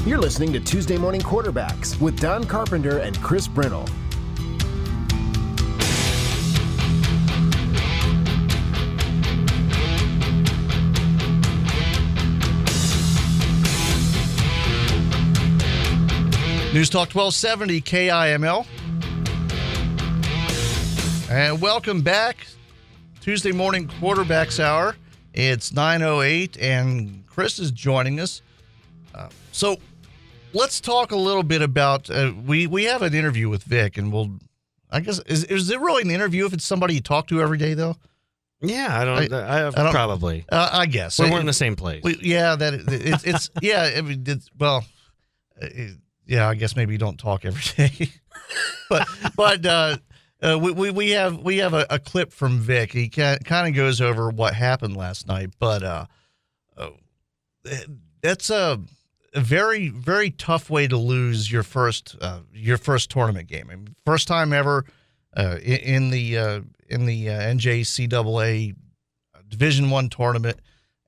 You're listening to Tuesday Morning Quarterbacks with Don Carpenter and Chris Brindle. News Talk 1270 KIML. And welcome back. Tuesday morning quarterbacks hour. It's 9:08 and Chris is joining us. So let's talk a little bit about we have an interview with Vic, and I guess is it really an interview if it's somebody you talk to every day though? Yeah, I don't probably. I guess we're in the same place. Yeah, it's yeah. I mean, yeah, I guess maybe you don't talk every day, but we have a clip from Vic. He kind of goes over what happened last night, but that's a very, very tough way to lose your first tournament game. I mean, first time ever in the NJCAA Division I tournament,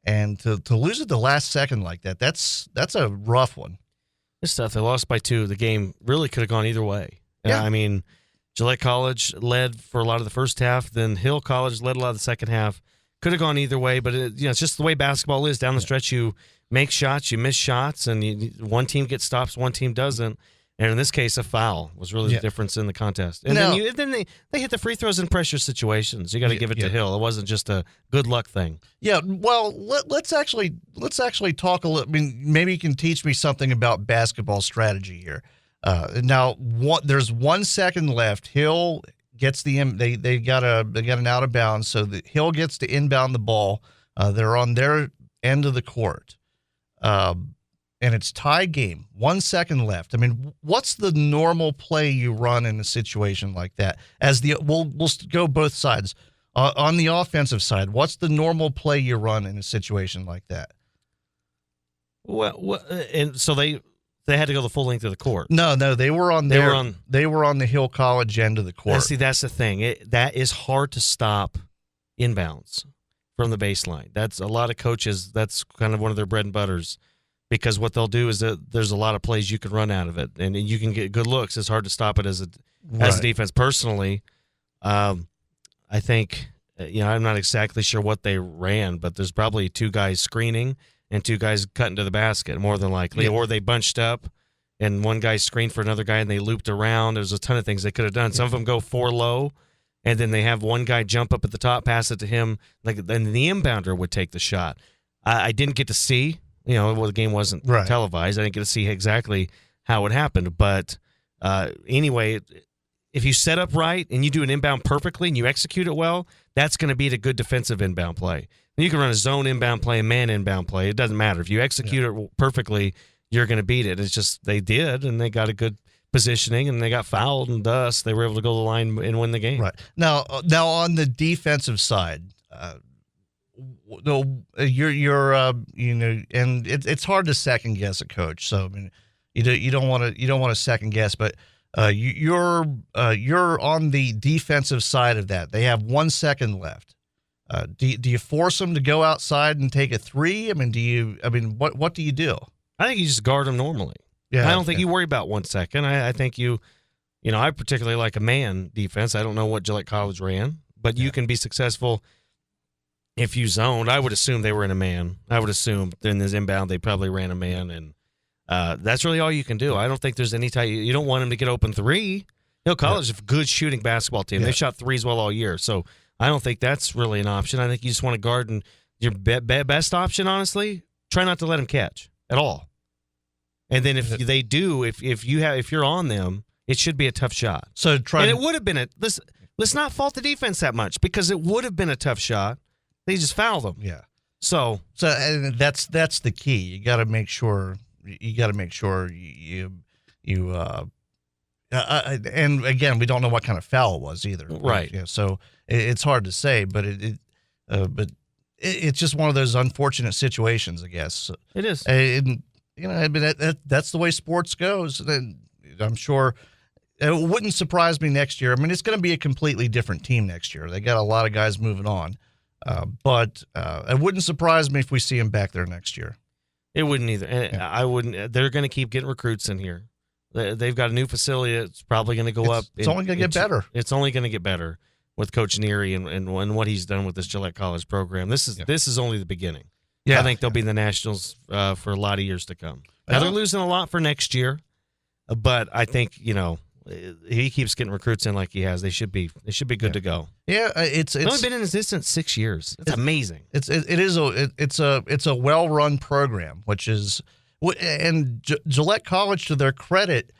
and to lose it the last second like that, that's a rough one. This stuff, they lost by 2. The game really could have gone either way. Yeah. I mean, Gillette College led for a lot of the first half, then Hill College led a lot of the second half. Could have gone either way, but it's just the way basketball is. Down the stretch, you make shots, you miss shots, and one team gets stops, one team doesn't. And in this case, a foul was really the difference in the contest. And then they hit the free throws in pressure situations. You got to give it to Hill. It wasn't just a good luck thing. Yeah, well, let's actually talk a little. I mean, maybe you can teach me something about basketball strategy here. Now, there's 1 second left. Hill gets they got an out of bounds, so that Hill gets to inbound the ball. They're on their end of the court. And it's tie game, 1 second left. I mean, what's the normal play you run in a situation like that? We'll go both sides. On the offensive side, what's the normal play you run in a situation like that? Well, and so they had to go the full length of the court. No, they were on the Hill College end of the court. And see, that's the thing. That is hard to stop inbounds from the baseline. That's a lot of coaches. That's kind of one of their bread and butters. Because what they'll do is that there's a lot of plays you can run out of it, and you can get good looks. It's hard to stop it as a defense. Personally, I think I'm not exactly sure what they ran, but there's probably 2 guys screening and 2 guys cutting to the basket, more than likely, or they bunched up and one guy screened for another guy and they looped around. There's a ton of things they could have done. Some of them go 4 low, and then they have one guy jump up at the top, pass it to him, then the inbounder would take the shot. I didn't get to see. The game wasn't televised. I didn't get to see exactly how it happened. But anyway, if you set up right and you do an inbound perfectly and you execute it well, that's going to be a good defensive inbound play. And you can run a zone inbound play, a man inbound play. It doesn't matter. If you execute it perfectly, you're going to beat it. It's just they did, and they got a good positioning, and they got fouled, and thus they were able to go to the line and win the game. Right. Now on the defensive side, you're and it's hard to second guess a coach. So I mean, you don't want to second guess, but you're on the defensive side of that. They have 1 second left. Do you force them to go outside and take a 3? I mean, what do you do? I think you just guard them normally. Yeah, I don't think you worry about 1 second. I think I particularly like a man defense. I don't know what Gillette College ran, but you can be successful. If you zoned, I would assume they were in a man. I would assume in this inbound they probably ran a man, and that's really all you can do. I don't think there's any type. You don't want them to get open 3. College is a good shooting basketball team. They shot 3s well all year, so I don't think that's really an option. I think you just want to guard, and your best option, honestly, try not to let them catch at all. And then if they do, if you're on them, it should be a tough shot. So it would have been let's not fault the defense that much, because it would have been a tough shot. They just foul them. Yeah. So and that's the key. You got to make sure and again, we don't know what kind of foul it was either. Right. Yeah. So it's hard to say, but it's just one of those unfortunate situations, I guess. It is. That's the way sports goes. And I'm sure it wouldn't surprise me next year. I mean, it's going to be a completely different team next year. They got a lot of guys moving on. But it wouldn't surprise me if we see him back there next year. It wouldn't either. Yeah. I wouldn't. They're going to keep getting recruits in here. They've got a new facility. It's probably going to go up. It's only going to get better. It's only going to get better with Coach Neary and what he's done with this Gillette College program. This is only the beginning. Yeah. I think they'll be in the Nationals for a lot of years to come. Now, they're losing a lot for next year, but I think, he keeps getting recruits in like he has. They should be good to go. Yeah, it's only been in existence 6 years. It's amazing. It's a well-run program, which is, and Gillette College, to their credit,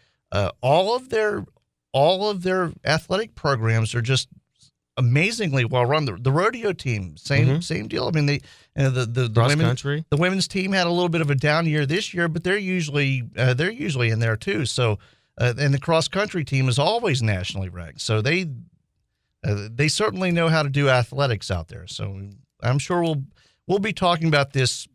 all of their athletic programs are just amazingly well run. The rodeo team, same deal. I mean, the country, the women's team had a little bit of a down year this year, but they're usually in there too. So, and the cross country team is always nationally ranked. So they certainly know how to do athletics out there. So I'm sure we'll be talking about this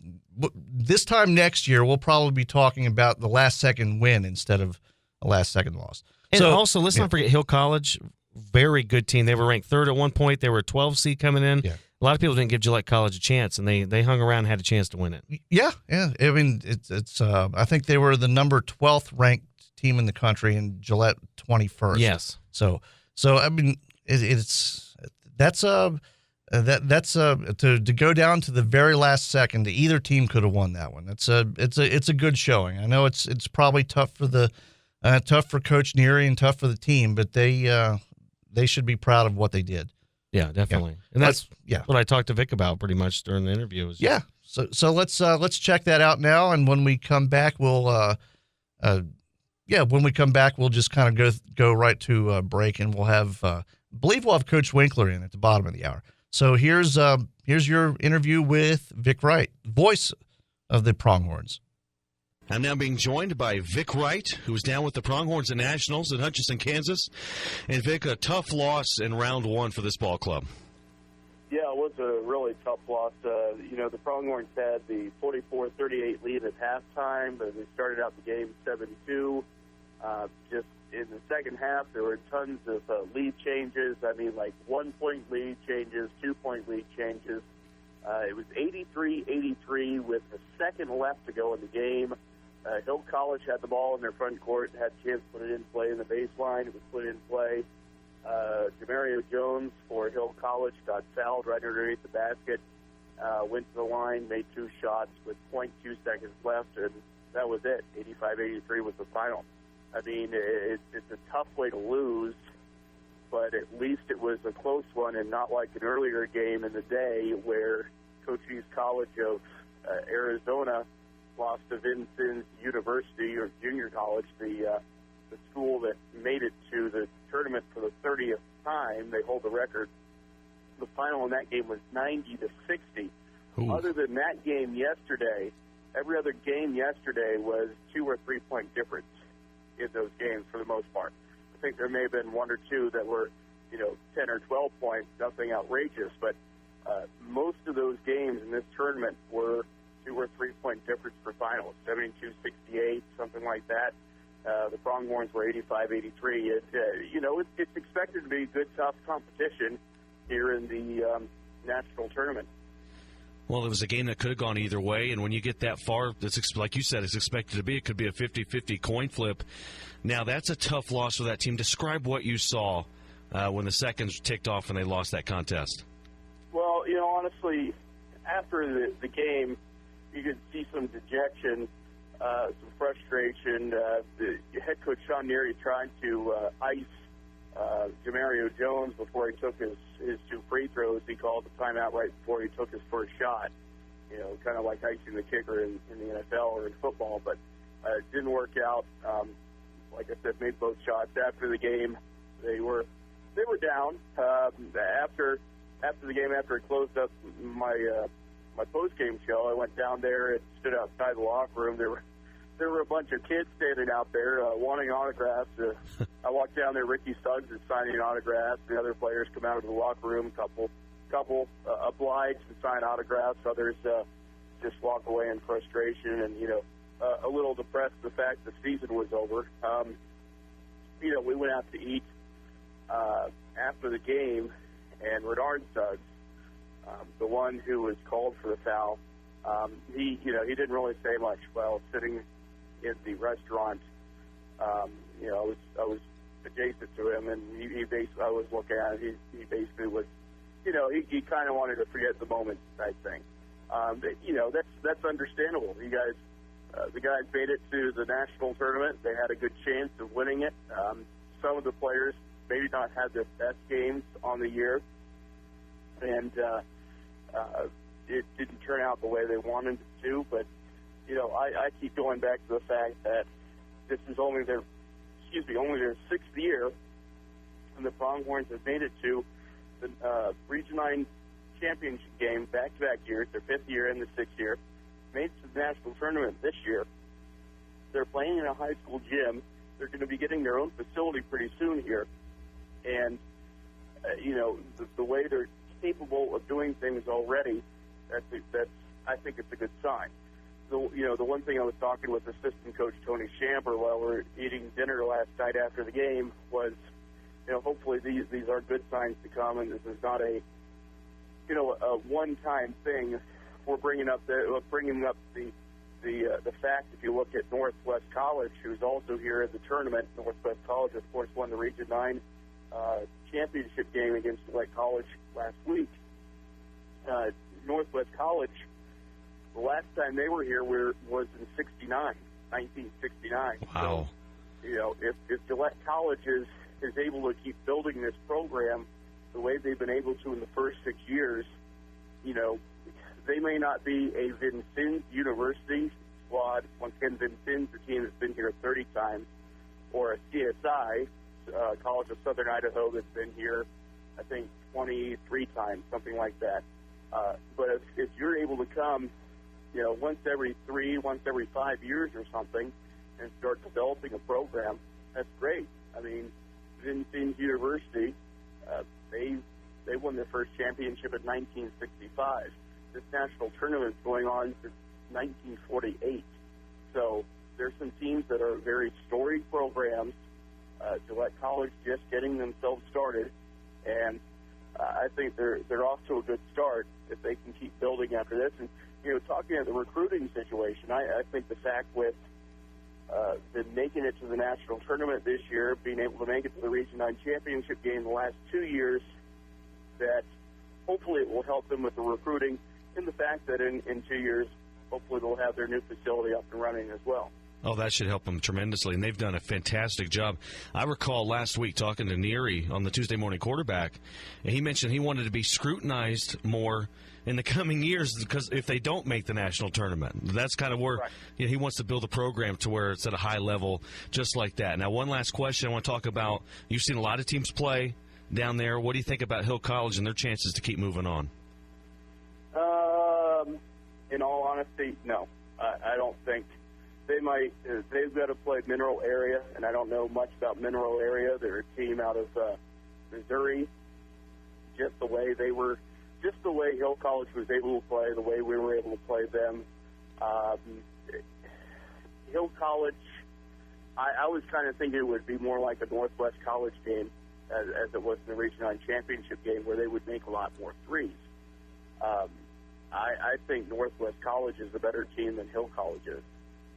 time next year. We'll probably be talking about the last second win instead of a last second loss. And also, let's not forget Hill College. Very good team. They were ranked third at one point. They were a 12 seed coming in. Yeah. A lot of people didn't give Gillette College a chance, and they hung around and had a chance to win it. Yeah. I mean, it's. I think they were the number 12th ranked team in the country, and Gillette 21st. Yes. So I mean, that's to go down to the very last second. Either team could have won that one. It's a good showing. I know it's probably tough for Coach Neary and tough for the team, but they should be proud of what they did. Yeah, definitely. Yeah. And that's what I talked to Vic about pretty much during the interview. So let's check that out now, and when we come back, we'll just kind of go right to a break, and we'll have I believe we'll have Coach Winkler in at the bottom of the hour. So here's your interview with Vic Wright, voice of the Pronghorns. I'm now being joined by Vic Wright, who was down with the Pronghorns and Nationals in Hutchinson, Kansas. And Vic, a tough loss in round one for this ball club. Yeah, it was a really tough loss. The Pronghorns had the 44-38 lead at halftime, but they started out the game 7-2. Just in the second half, there were tons of lead changes. I mean, like 1-point lead changes, 2-point lead changes. It was 83-83 with a second left to go in the game. Hill College had the ball in their front court, had a chance to put it in play in the baseline. It was put in play. Jamario Jones for Hill College got fouled right underneath the basket, went to the line, made 2 shots with 0.2 seconds left, and that was it. 85-83 was the final. I mean, it's a tough way to lose, but at least it was a close one and not like an earlier game in the day where Cochise College of Arizona lost to Vincennes University, or junior college, the school that made it to the tournament for the 30th time. They hold the record. The final in that game was 90-60. Ooh. Other than that game yesterday, every other game yesterday was 2 or 3 point difference in those games for the most part. I think there may have been 1 or 2 that were, 10 or 12 points, nothing outrageous, but most of those games in this tournament were 2 or 3 point difference for finals, 72-68, something like that. The Pronghorns were 85-83. It's expected to be good, tough competition here in the national tournament. Well, it was a game that could have gone either way, and when you get that far, like you said, it's expected to be. It could be a 50-50 coin flip. Now, that's a tough loss for that team. Describe what you saw when the seconds ticked off and they lost that contest. Well, honestly, after the game, you could see some dejection, some frustration. The head coach, Sean Neary, tried to ice Jamario Jones before he took his 2 free throws. He called the timeout right before he took his first shot, kind of like icing the kicker in the NFL or in football, but it didn't work out. Like I said, made both shots. After the game, they were down. After the game, after I closed up my post-game show, I went down there and stood outside the locker room. There were a bunch of kids standing out there wanting autographs. I walked down there. Ricky Suggs is signing autographs. The other players come out of the locker room. Couple obliged to sign autographs. Others just walk away in frustration and a little depressed the fact the season was over. We went out to eat after the game, and Renard Suggs, the one who was called for the foul, He didn't really say much while sitting in the restaurant. I was adjacent to him, and he basically, I was looking at it, he basically was, he kind of wanted to forget the moment type thing. That's understandable. You guys, the guys made it to the national tournament. They had a good chance of winning it. Some of the players maybe not had their best games on the year, and it didn't turn out the way they wanted it to. But I keep going back to the fact that this is only their sixth year, and the Pronghorns have made it to the Region 9 championship game back-to-back years, their fifth year and the sixth year, made it to the national tournament this year. They're playing in a high school gym. They're going to be getting their own facility pretty soon here. And, the way they're capable of doing things already, I think it's a good sign. The one thing I was talking with assistant coach Tony Chamber while we were eating dinner last night after the game was, hopefully these are good signs to come, and this is not a one-time thing. We're bringing up the fact, if you look at Northwest College, who's also here at the tournament. Northwest College, of course, won the Region 9 championship game against Gillette College last week. Northwest College, the last time they were here was in 1969. Wow. So, if Gillette College is able to keep building this program the way they've been able to in the first 6 years, they may not be a Vincennes University squad. Once again, Vincennes, the team that's been here 30 times, or a CSI, College of Southern Idaho, that's been here, I think, 23 times, something like that. But if you're able to come, once every 5 years or something, and start developing a program, that's great. I mean, Vincennes University, they won their first championship in 1965. This national tournament's going on since 1948. So there's some teams that are very storied programs. Gillette College just getting themselves started, and I think they're off to a good start if they can keep building after this. And talking about the recruiting situation, I think the fact with them making it to the national tournament this year, being able to make it to the Region 9 championship game the last 2 years, that hopefully it will help them with the recruiting, and the fact that in 2 years, hopefully they'll have their new facility up and running as well. Oh, that should help them tremendously, and they've done a fantastic job. I recall last week talking to Neary on the Tuesday Morning Quarterback, and he mentioned he wanted to be scrutinized more in the coming years because if they don't make the national tournament, that's kind of where right. He wants to build a program to where it's at a high level just like that. Now, one last question I want to talk about. You've seen a lot of teams play down there. What do you think about Hill College and their chances to keep moving on? In all honesty, no. I don't think. They might. They've got to play Mineral Area, and I don't know much about Mineral Area. They're a team out of Missouri. Just the way Hill College was able to play, the way we were able to play them. Hill College, I was kind of thinking it would be more like a Northwest College game, as it was in the Region 9 championship game, where they would make a lot more threes. I think Northwest College is a better team than Hill College is.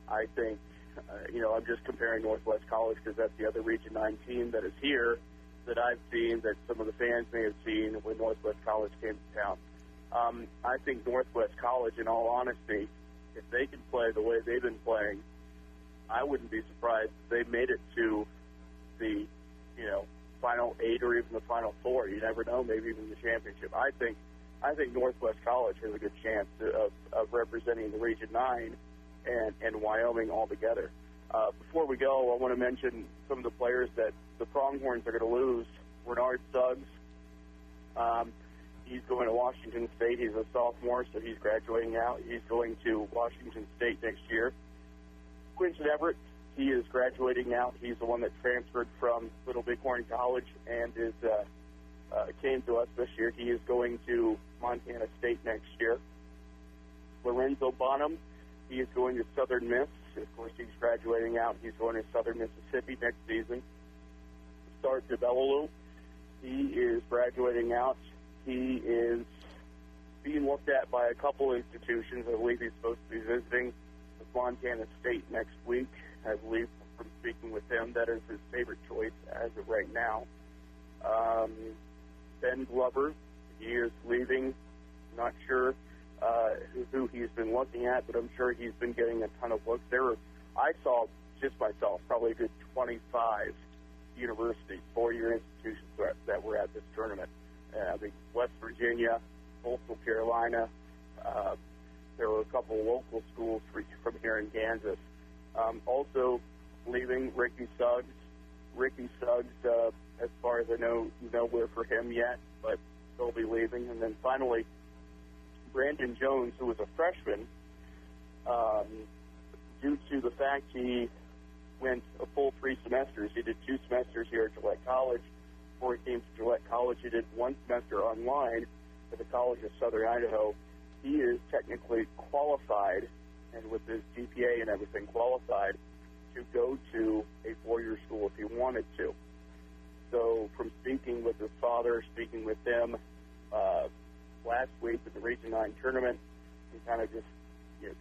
I think, I'm just comparing Northwest College because that's the other Region 9 team that is here that I've seen, that some of the fans may have seen when Northwest College came to town. I think Northwest College, in all honesty, if they can play the way they've been playing, I wouldn't be surprised if they made it to the, Final 8 or even the Final 4. You never know, maybe even the championship. I think Northwest College has a good chance of representing the Region 9 and Wyoming altogether. Before we go, I want to mention some of the players that the Pronghorns are going to lose. Renard Suggs, he's going to Washington State. He's a sophomore, so he's graduating out. He's going to Washington State next year. Quinton Everett, he is graduating out. He's the one that transferred from Little Bighorn College and came to us this year. He is going to Montana State next year. Lorenzo Bonham, he is going to Southern Miss. Of course, he's graduating out. He's going to Southern Mississippi next season. Start DeBellulu, he is graduating out. He is being looked at by a couple institutions. I believe he's supposed to be visiting with Montana State next week. I believe from speaking with him, that is his favorite choice as of right now. Ben Glover, he is leaving. Not sure who he's been looking at, but I'm sure he's been getting a ton of looks. I saw just myself probably a good 25 universities, four-year institutions that were at this tournament. I think West Virginia, Coastal Carolina. There were a couple local schools from here in Kansas. Also leaving Ricky Suggs. Ricky Suggs, as far as I know, nowhere for him yet, but he'll be leaving. And then finally, Brandon Jones, who was a freshman, due to the fact he went a full 3 semesters. He did 2 semesters here at Gillette College. Before he came to Gillette College, he did 1 semester online at the College of Southern Idaho. He is technically qualified, and with his GPA and everything, qualified to go to a 4-year school if he wanted to. So from speaking with his father, speaking with them last week at the Region 9 tournament, and kind of just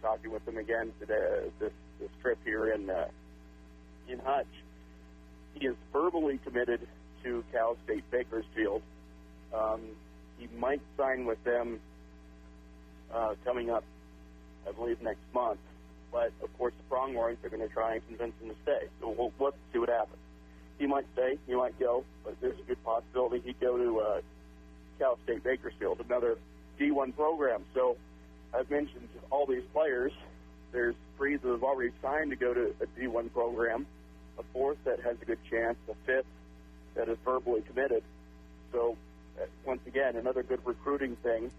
talking with them again today, this trip here in Hutch, he is verbally committed to Cal State Bakersfield. He might sign with them coming up, I believe, next month. But, of course, the Pronghorns are going to try and convince him to stay. So let's see what happens. He might stay, he might go, but there's a good possibility he'd go to Cal State Bakersfield, another D1 program. So I've mentioned all these players. There's 3 that have already signed to go to a D1 program, a 4th that has a good chance, a 5th that is verbally committed. So, once again, another good recruiting thing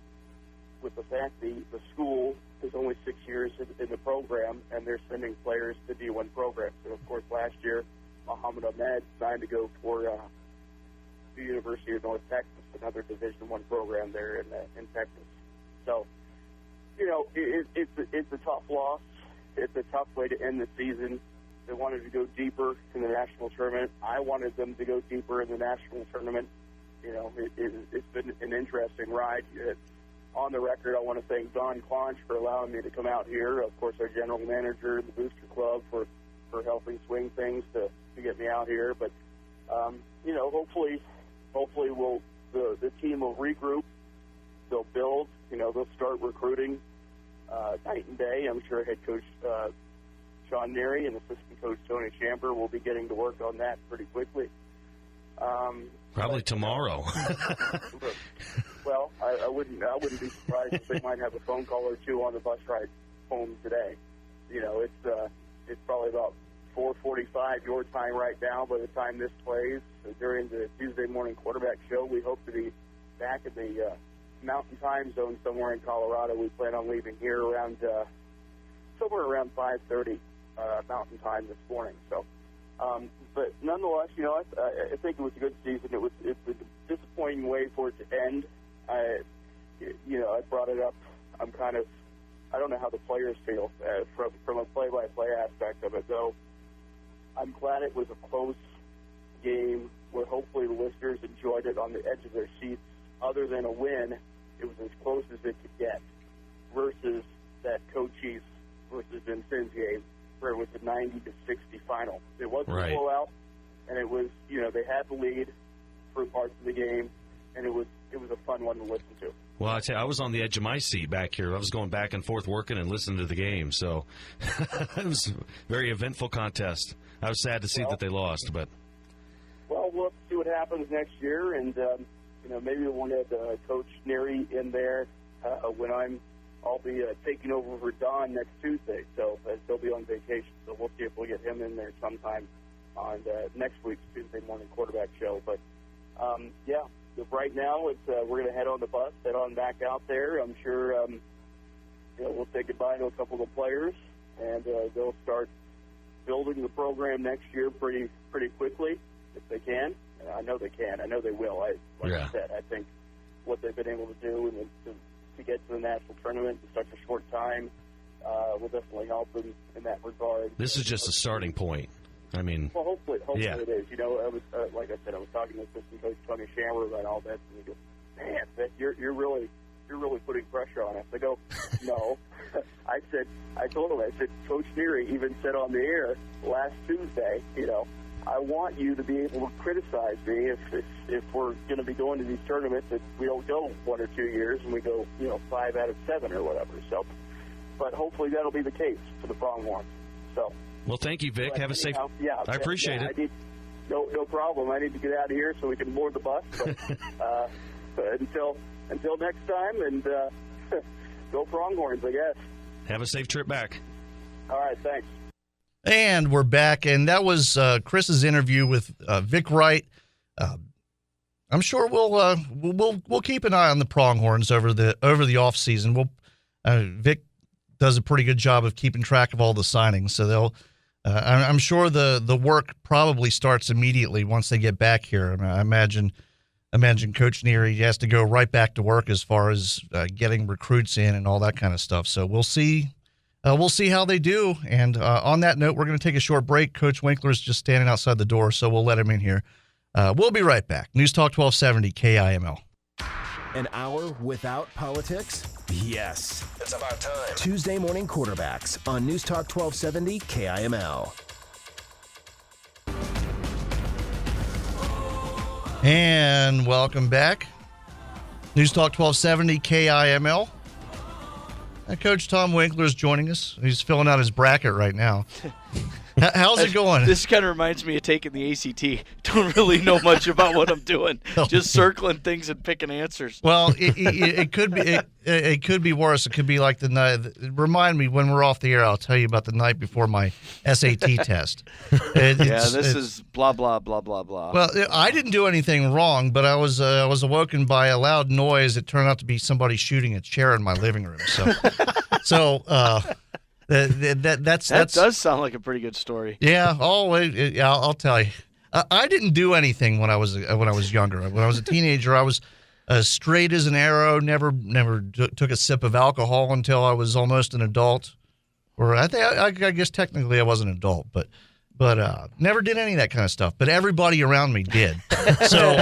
with the fact the school is only 6 years in the program, and they're sending players to D1 programs. And, of course, last year, Muhammad Ahmed signed to go for the University of North Texas, another Division I program there in Texas. So, it's a tough loss. It's a tough way to end the season. They wanted to go deeper in the national tournament. I wanted them to go deeper in the national tournament. It's been an interesting ride. On the record, I want to thank Don Clonch for allowing me to come out here. Of course, our general manager, the Booster Club, for helping swing things to get me out here. But, hopefully the team will regroup. They'll build. They'll start recruiting night and day. I'm sure head coach Sean Neary and assistant coach Tony Chamber will be getting to work on that pretty quickly. Probably tomorrow. Well, I wouldn't be surprised if they might have a phone call or 2 on the bus ride home today. It's probably about 4:45 your time right now by the time this plays. So during the Tuesday morning quarterback show, we hope to be back in the Mountain Time Zone somewhere in Colorado. We plan on leaving here around somewhere around 5:30 Mountain Time this morning. So, but nonetheless, I think it was a good season. It's a disappointing way for it to end. I brought it up. I don't know how the players feel from a play-by-play aspect of it, though. I'm glad it was a close game where hopefully the listeners enjoyed it on the edge of their seats. Other than a win, it was as close as it could get versus that Cochise versus Vincennes game where it was a 90-60 final. It wasn't a blowout, and it was, they had the lead for parts of the game, and it was a fun one to listen to. Well, I tell you, I was on the edge of my seat back here. I was going back and forth working and listening to the game, so it was a very eventful contest. I was sad to see that they lost, but. Well, we'll see what happens next year, and maybe we'll get Coach Neary in there when I'll be taking over for Don next Tuesday. So he'll be on vacation, so we'll see if we'll get him in there sometime on next week's Tuesday morning quarterback show. But right now we're going to head on the bus, head on back out there. I'm sure we'll say goodbye to a couple of the players, and they'll start building the program next year pretty quickly if they can. I know they can. I know they will. I said, I think what they've been able to do and to get to the national tournament in such a short time will definitely help them in that regard. This is just a starting point. I mean, well, hopefully it is. I was like I said, I was talking to assistant coach Tony Chamber about all that, and he goes, "Man, you're really you're really putting pressure on us. I go, no. I told him, Coach Neary even said on the air last Tuesday, I want you to be able to criticize me if we're going to be going to these tournaments that we don't go 1 or 2 years and we go, 5 out of 7 or whatever. So, but hopefully that'll be the case for the Pronghorns. So. Well, thank you, Vic. Have a safe. Yeah, I appreciate it. No problem. I need to get out of here so we can board the bus. But until next time, and go Pronghorns, I guess. Have a safe trip back. All right, thanks. And we're back, and that was Chris's interview with Vic Wright. I'm sure we'll keep an eye on the Pronghorns over the off season. Vic does a pretty good job of keeping track of all the signings, so they'll. I'm sure the work probably starts immediately once they get back here. I imagine Coach Neary has to go right back to work as far as getting recruits in and all that kind of stuff. So we'll see. We'll see how they do. And on that note, we're going to take a short break. Coach Winkler is just standing outside the door, so we'll let him in here. We'll be right back. News Talk 1270 KIML. An hour without politics? Yes. It's about time. Tuesday morning quarterbacks on News Talk 1270 KIML. And welcome back. News Talk 1270 KIML. Coach Tom Winkler is joining us. He's filling out his bracket right now. How's it going? This kind of reminds me of taking the ACT. Don't really know much about what I'm doing. Just circling things and picking answers. Well, it could be it could be worse. It could be like the night. Remind me when we're off the air. I'll tell you about the night before my SAT test. This is blah blah blah blah blah. Well, I didn't do anything wrong, but I was awoken by a loud noise. It turned out to be somebody shooting a chair in my living room. So. That does sound like a pretty good story. Yeah. I'll tell you. I didn't do anything when I was younger. When I was a teenager, I was straight as an arrow. Never took a sip of alcohol until I was almost an adult. Or I guess technically I was an adult, but never did any of that kind of stuff. But everybody around me did. So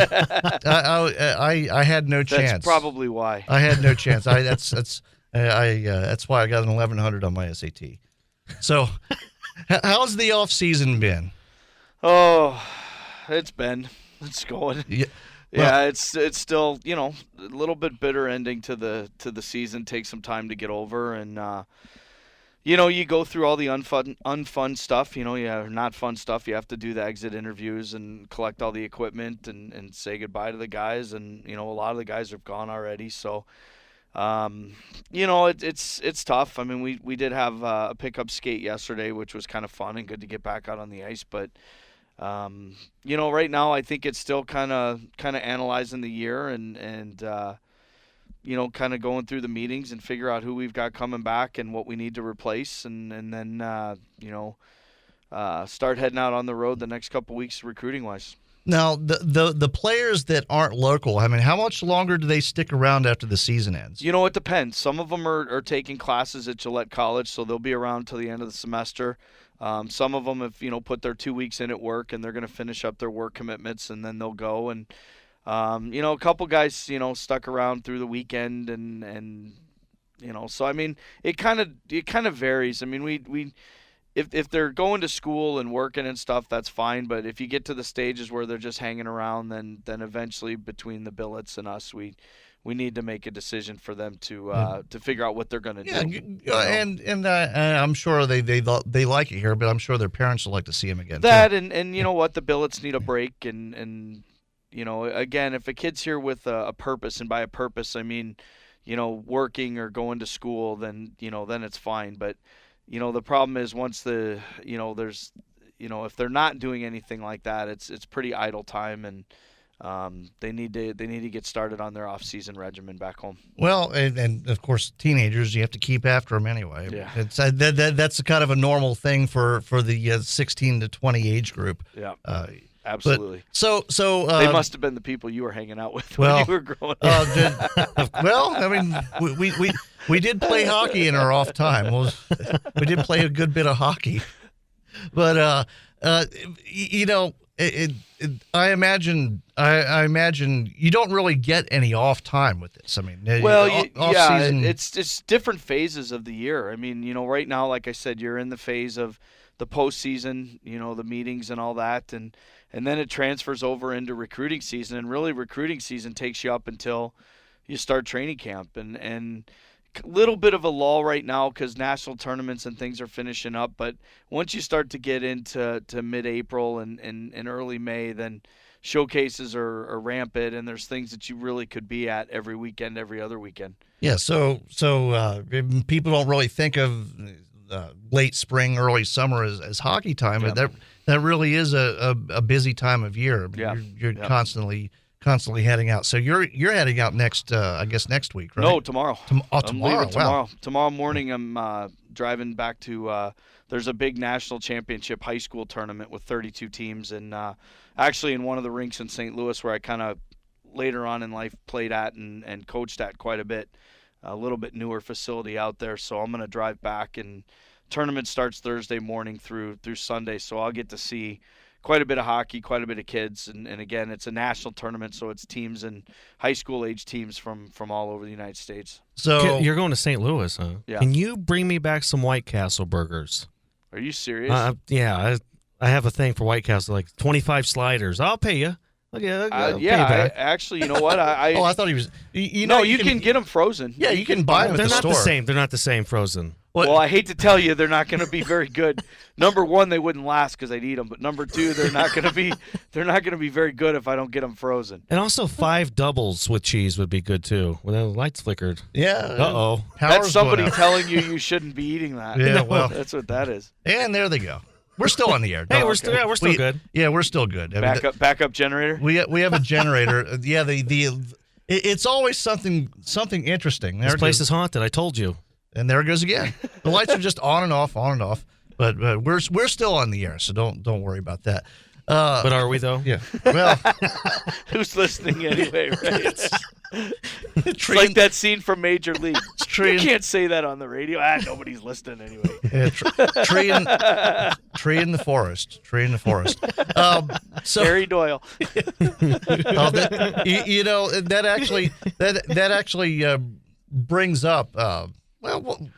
I had no chance. That's probably why. I had no chance. That's why I got an 1100 on my SAT. So, how's the off season been? Oh, it's going. Yeah, it's still a little bit bitter ending to the season. Takes some time to get over, and you go through all the unfun stuff. Not fun stuff. You have to do the exit interviews and collect all the equipment and say goodbye to the guys, and a lot of the guys have gone already. So. It's tough. I mean, we did have a pickup skate yesterday, which was kind of fun and good to get back out on the ice. But, right now I think it's still kind of analyzing the year and kind of going through the meetings and figure out who we've got coming back and what we need to replace. And then, start heading out on the road the next couple weeks recruiting wise. Now, the players that aren't local, I mean, how much longer do they stick around after the season ends? It depends. Some of them are taking classes at Gillette College, so they'll be around till the end of the semester. Some of them have, put their 2 weeks in at work, and they're going to finish up their work commitments, and then they'll go. And, a couple guys, stuck around through the weekend, and so, I mean, it kind of varies. I mean, we If they're going to school and working and stuff, that's fine. But if you get to the stages where they're just hanging around, then eventually between the billets and us, we need to make a decision for them to figure out what they're going to do. And I'm sure they like it here, but I'm sure their parents will like to see them again. That too. and you know what, the billets need a break and again, if a kid's here with a purpose, and by a purpose I mean working or going to school, then then it's fine. But the problem is once there's, if they're not doing anything like that, it's pretty idle time, and they need to get started on their off-season regimen back home. Well, and of course, teenagers, you have to keep after them anyway. Yeah. It's that's kind of a normal thing for the 16 to 20 age group. Yeah. Absolutely. So they must have been the people you were hanging out with when you were growing up. I mean, we did play hockey in our off time. We did play a good bit of hockey, but I imagine you don't really get any off time with this. I mean, off season, it's different phases of the year. I mean, right now, like I said, you're in the phase of the postseason, the meetings and all that, and then it transfers over into recruiting season, and really recruiting season takes you up until you start training camp, and a little bit of a lull right now because national tournaments and things are finishing up. But once you start to get into mid-April and early May, then showcases are rampant, and there's things that you really could be at every weekend, every other weekend. Yeah, so people don't really think of late spring, early summer as hockey time, but that really is a busy time of year. Yeah. You're constantly heading out. So you're heading out next week, right? No, tomorrow. Tomorrow. Wow. Tomorrow morning I'm driving back to there's a big national championship high school tournament with 32 teams, and actually in one of the rinks in St. Louis where I kind of later on in life played at and coached at quite a bit. A little bit newer facility out there, so I'm going to drive back, and tournament starts Thursday morning through Sunday, so I'll get to see quite a bit of hockey, quite a bit of kids, and again, it's a national tournament, so it's teams and high school age teams from all over the United States. So you're going to St. Louis, huh? Yeah. Can you bring me back some White Castle burgers? Are you serious? Yeah, I have a thing for White Castle, like 25 sliders. I'll pay you. I'll pay you back. Actually, you know what? I thought he was. You can get them frozen. Yeah, you can buy them at the store. They're not the same. They're not the same frozen. Well, I hate to tell you, they're not going to be very good. Number one, they wouldn't last because I'd eat them. But number two, they're not going to be very good if I don't get them frozen. And also 5 doubles with cheese would be good too. When the lights flickered. Yeah. Uh-oh. That's somebody telling you shouldn't be eating that. Yeah, well, that's what that is. And there they go. We're still on the air. Hey, we're still good. Yeah, we're still good. Backup generator. We have a generator. Yeah, it's always something interesting. This place is haunted. I told you. And there it goes again. The lights are just on and off. But we're still on the air, so don't worry about that. But are we though? Yeah. Well, who's listening anyway? Right? It's like that scene from Major League. You can't say that on the radio. Nobody's listening anyway. Yeah, tree in the forest. Tree in the forest. Harry Doyle. That actually brings up. Well,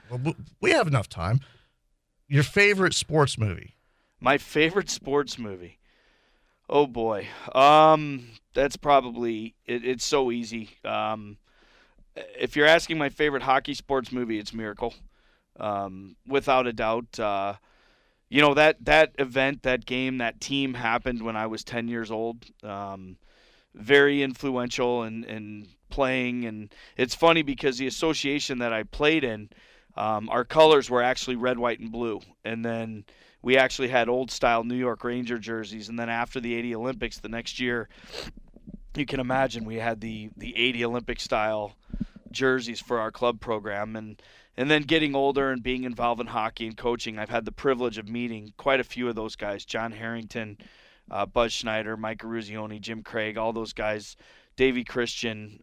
we have enough time. Your favorite sports movie? My favorite sports movie. Oh boy. That's probably it's so easy. If you're asking my favorite hockey sports movie, it's Miracle. Without a doubt. That event, that game, that team happened when I was 10 years old. Very influential in playing, and it's funny because the association that I played in, our colors were actually red, white, and blue, and then we actually had old-style New York Ranger jerseys, and then after the 80 Olympics the next year, you can imagine we had the 80 Olympic-style jerseys for our club program, and then getting older and being involved in hockey and coaching, I've had the privilege of meeting quite a few of those guys, John Harrington, Buzz Schneider, Mike Ruzioni, Jim Craig, all those guys, Davey Christian.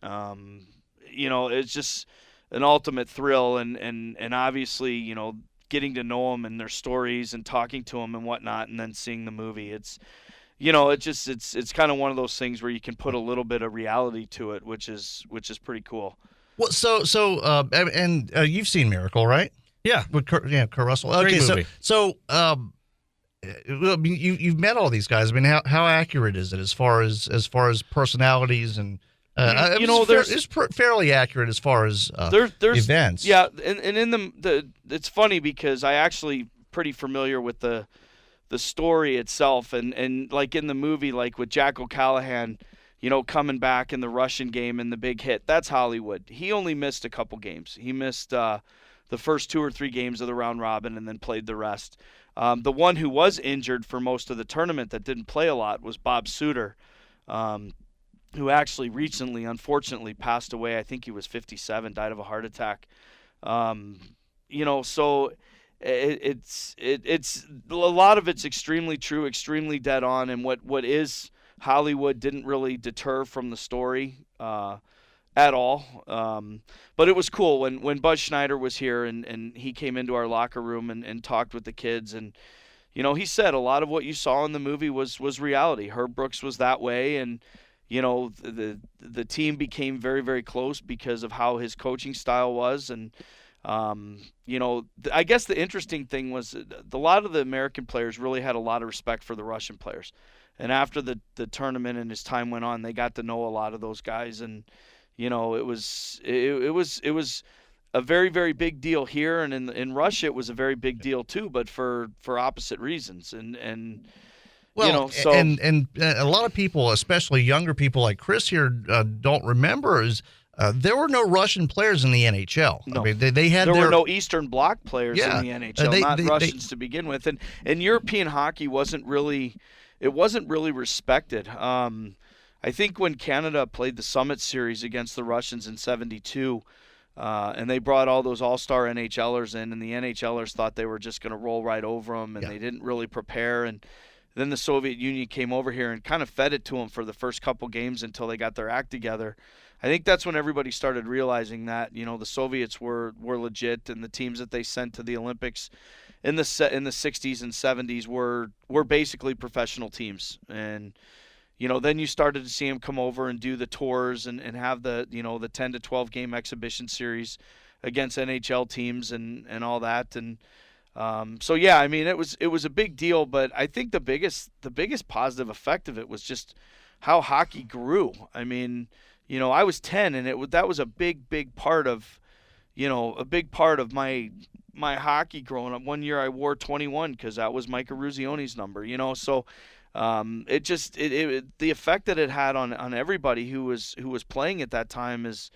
It's just an ultimate thrill, and obviously, getting to know them and their stories and talking to them and whatnot, and then seeing the movie. It's kind of one of those things where you can put a little bit of reality to it, which is pretty cool. Well, and you've seen Miracle, right? Yeah. With Kurt Russell. Okay, Great movie. so you've met all these guys. I mean, how accurate is it as far as personalities and it's fairly accurate as far as there's events. Yeah, and in the it's funny because I actually pretty familiar with the story itself, and like in the movie, like with Jack O'Callahan, coming back in the Russian game and the big hit. That's Hollywood. He only missed a couple games. He missed the first 2 or 3 games of the round robin and then played the rest. The one who was injured for most of the tournament that didn't play a lot was Bob Suter, who actually recently, unfortunately, passed away. I think he was 57, died of a heart attack. So it's a lot of it's extremely true, extremely dead on, and what is Hollywood didn't really deter from the story at all. But it was cool when Buzz Schneider was here and he came into our locker room and talked with the kids, and he said a lot of what you saw in the movie was reality. Herb Brooks was that way, and the team became very, very close because of how his coaching style was. And I guess the interesting thing was a lot of the American players really had a lot of respect for the Russian players. And after the tournament and as time went on, they got to know a lot of those guys. And it was a very, very big deal here, and in Russia it was a very big deal too, but for opposite reasons. And a lot of people, especially younger people like Chris here, don't remember is there were no Russian players in the NHL. No. I mean, they had were no Eastern Bloc players in the NHL, not Russians to begin with, and European hockey wasn't really respected. I think when Canada played the Summit Series against the Russians in '72. And they brought all those all-star NHLers in, and the NHLers thought they were just going to roll right over them, and they didn't really prepare. And then the Soviet Union came over here and kind of fed it to them for the first couple games until they got their act together. I think that's when everybody started realizing that the Soviets were legit, and the teams that they sent to the Olympics in the 60s and 70s were basically professional teams. And then you started to see him come over and do the tours and have the 10 to 12 game exhibition series against NHL teams and all that. And it was a big deal, but I think the biggest positive effect of it was just how hockey grew. I mean, I was 10, and that was a big part of my hockey growing up. One year I wore 21 because that was Mike Eruzione's number. So. The effect that it had on everybody who was playing at that time is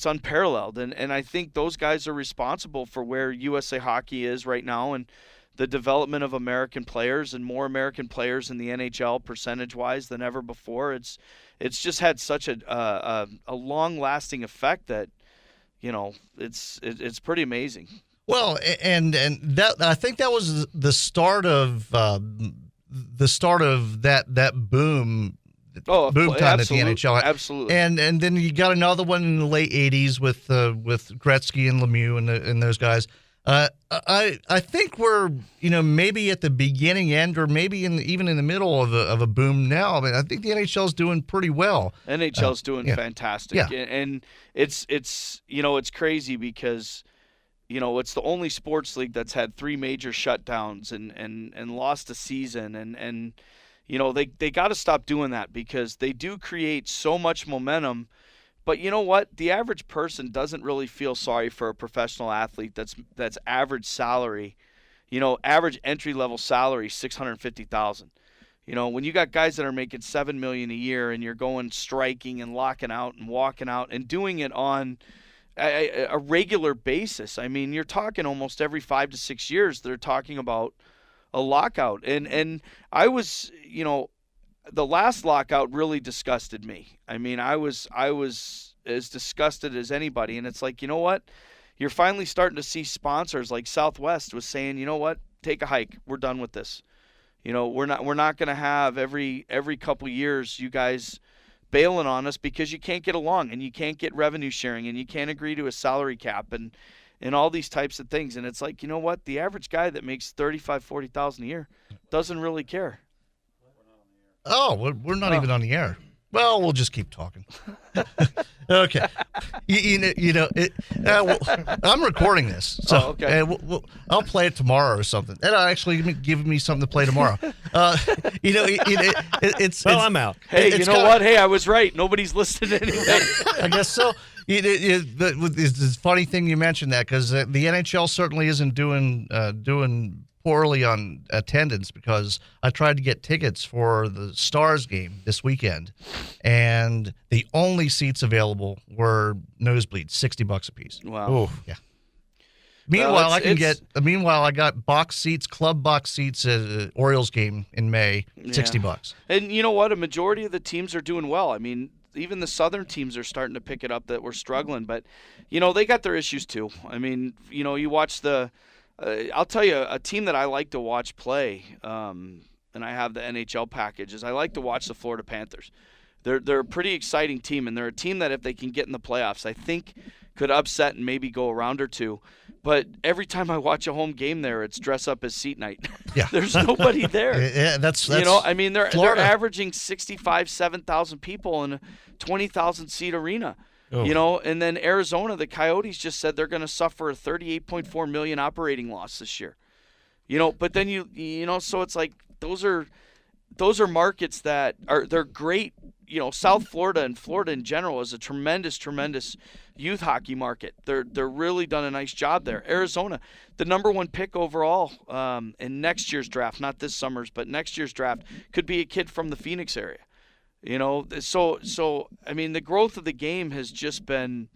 unparalleled, and I think those guys are responsible for where USA Hockey is right now and the development of American players and more American players in the NHL percentage wise than ever before. It's just had such a long lasting effect that it's pretty amazing. Well, and that I think that was the start of that boom. Boom time at the NHL. Absolutely. And then you got another one in the late '80s with Gretzky and Lemieux and those guys. I think we're maybe at the beginning end or maybe even in the middle of a boom now. I mean, I think the NHL's doing pretty well. NHL's doing fantastic. Yeah. And it's crazy because it's the only sports league that's had 3 major shutdowns and lost a season. And they got to stop doing that because they do create so much momentum. But you know what? The average person doesn't really feel sorry for a professional athlete that's average salary, average entry-level salary, $650,000. When you got guys that are making $7 million a year and you're going striking and locking out and walking out and doing it on a regular basis. I mean, you're talking almost every 5 to 6 years they're talking about a lockout. And I was, the last lockout really disgusted me. I mean, I was as disgusted as anybody. And it's like, you know what? You're finally starting to see sponsors like Southwest was saying, you know what? Take a hike. We're done with this. We're not going to have every couple years you guys bailing on us because you can't get along and you can't get revenue sharing and you can't agree to a salary cap and all these types of things. And it's like, you know what? The average guy that makes $35,000-$40,000 a year doesn't really care. Oh, we're not even on the air. Well, we'll just keep talking. Okay. I'm recording this, so okay. I'll play it tomorrow or something. It'll actually give me something to play tomorrow. I'm out. Hey, you know what? Hey, I was right. Nobody's listening anyway. I guess so. It's a funny thing you mentioned that because the NHL certainly isn't doing poorly on attendance because I tried to get tickets for the Stars game this weekend, and the only seats available were nosebleeds, $60 a piece. Wow. Ooh. Yeah. Meanwhile, I got box seats, club box seats at Orioles game in May, $60. And you know what? A majority of the teams are doing well. I mean, even the Southern teams are starting to pick it up that were struggling, but they got their issues too. I mean, you watch I'll tell you, a team that I like to watch play, and I have the NHL package, is I like to watch the Florida Panthers. They're a pretty exciting team, and they're a team that if they can get in the playoffs, I think could upset and maybe go a round or two. But every time I watch a home game there, it's dress up as seat night. Yeah. There's nobody there. Yeah, that's I mean, they're averaging 7,000 people in a 20,000 seat arena. Oh. And then Arizona, the Coyotes just said they're going to suffer a $38.4 million operating loss this year. But then so it's like those are markets that they're great. South Florida and Florida in general is a tremendous youth hockey market. They're really done a nice job there. Arizona, the number 1 pick overall in next year's draft, not this summer's, but next year's draft, could be a kid from the Phoenix area. So I mean, the growth of the game has just been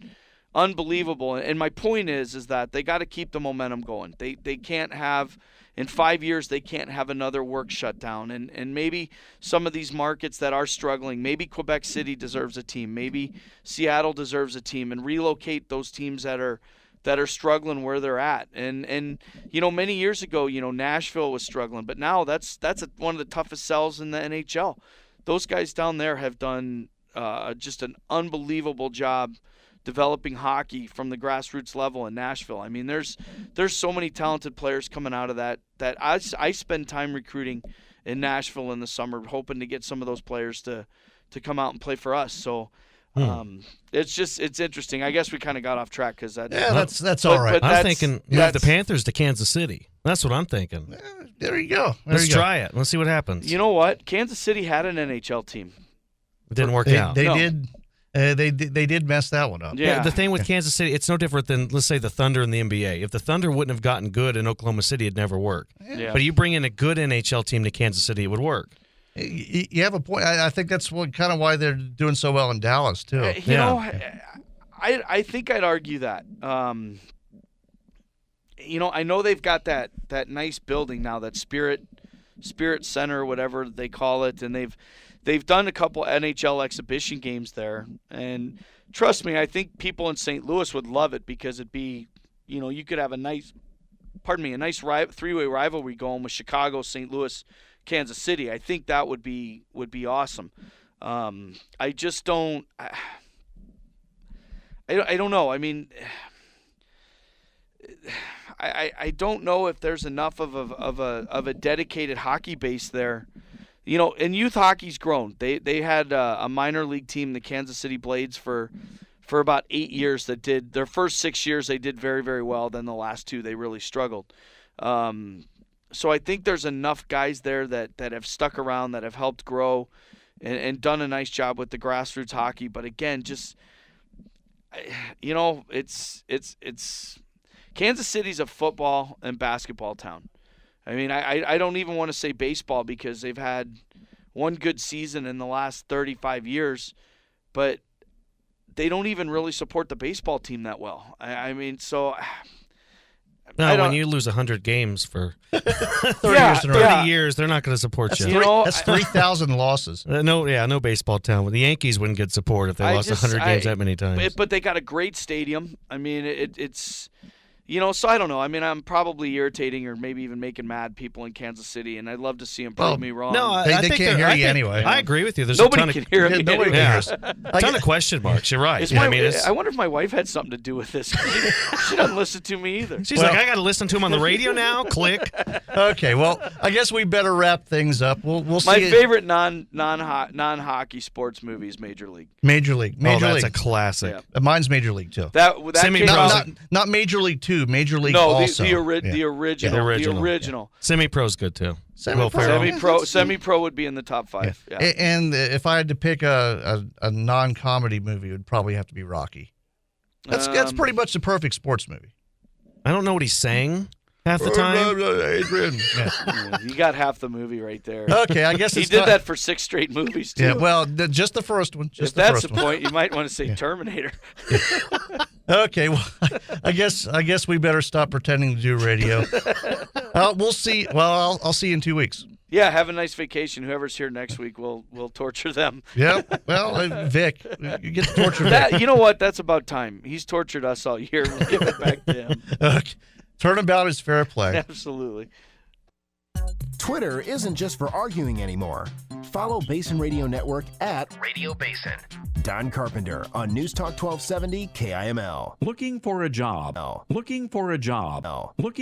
unbelievable. And my point is that they got to keep the momentum going. They can't have, in 5 years, they can't have another work shutdown. And maybe some of these markets that are struggling, maybe Quebec City deserves a team, maybe Seattle deserves a team, and relocate those teams that are struggling where they're at. And many years ago, Nashville was struggling, but now that's one of the toughest sells in the NHL. Those guys down there have done just an unbelievable job developing hocky from the grassroots level in Nashville. I mean, there's so many talented players coming out of that I spend time recruiting in Nashville in the summer, hoping to get some of those players to come out and play for us. So it's interesting. I guess we kind of got off track because that's all right. I'm thinking move the Panthers to Kansas City. That's what I'm thinking. There you go. Let's try it. Let's see what happens. You know what? Kansas City had an NHL team. It didn't work out. They did. They did mess that one up. Yeah. The thing with Kansas City, it's no different than, let's say, the Thunder in the NBA. If the Thunder wouldn't have gotten good in Oklahoma City, it'd never work. Yeah. But you bring in a good NHL team to Kansas City, it would work. You have a point. I think that's kind of why they're doing so well in Dallas too. I think I'd argue that. I know they've got that nice building now, that Spirit Center or whatever they call it, and they've done a couple NHL exhibition games there. And trust me, I think people in St. Louis would love it because it'd be, you could have a nice three-way rivalry going with Chicago, St. Louis, Kansas City. I think that would be awesome. I just don't. I don't know. I mean, I don't know if there's enough of a dedicated hockey base there. And youth hockey's grown. They had a minor league team, the Kansas City Blades, for about 8 years. That did their first 6 years they did very, very well. Then the last 2 they really struggled. So I think there's enough guys there that have stuck around, that have helped grow, and done a nice job with the grassroots hockey. But again, just it's Kansas City's a football and basketball town. I mean, I don't even want to say baseball because they've had one good season in the last 35 years, but they don't even really support the baseball team that well. I mean, so. No, when you lose 100 games for 30 years, they're not going to support you. That's 3,000 losses. No baseball town. The Yankees wouldn't get support if they lost 100 games that many times. But they got a great stadium. I mean, it's. So I don't know. I mean, I'm probably irritating or maybe even making mad people in Kansas City, and I'd love to see them prove me wrong. No, they can't hear you anyway. I agree with you. There's nobody can hear me. Nobody can hear us. A ton of question marks. You're right. I wonder if my wife had something to do with this. She doesn't listen to me either. She's like, I got to listen to him on the radio now. Click. Okay, well, I guess we better wrap things up. We'll see. My favorite non-hockey sports movie is Major League. Major League. That's a classic. Yeah. Mine's Major League too. That not Major League 2. Major League. No, also. the original. Semi-pro's good too. Semi-pro would be in the top 5. Yeah. And if I had to pick a non-comedy movie, it would probably have to be Rocky. That's pretty much the perfect sports movie. I don't know what he's saying half the time. You got half the movie right there. Okay, I guess he did that for 6 straight movies too. Yeah, well, just the first one. If that's the point, you might want to say Terminator. Okay, well, I guess we better stop pretending to do radio. We'll see. Well, I'll see you in 2 weeks. Yeah, have a nice vacation. Whoever's here next week, we'll torture them. Yeah, well, Vic, you get to torture Vic. You know what? That's about time. He's tortured us all year. We'll give it back to him. Okay. Turnabout is fair play. Absolutely. Twitter isn't just for arguing anymore. Follow Basin Radio Network @Radio Basin. Don Carpenter on News Talk 1270 KIML. Looking for a job. Looking for a job. Looking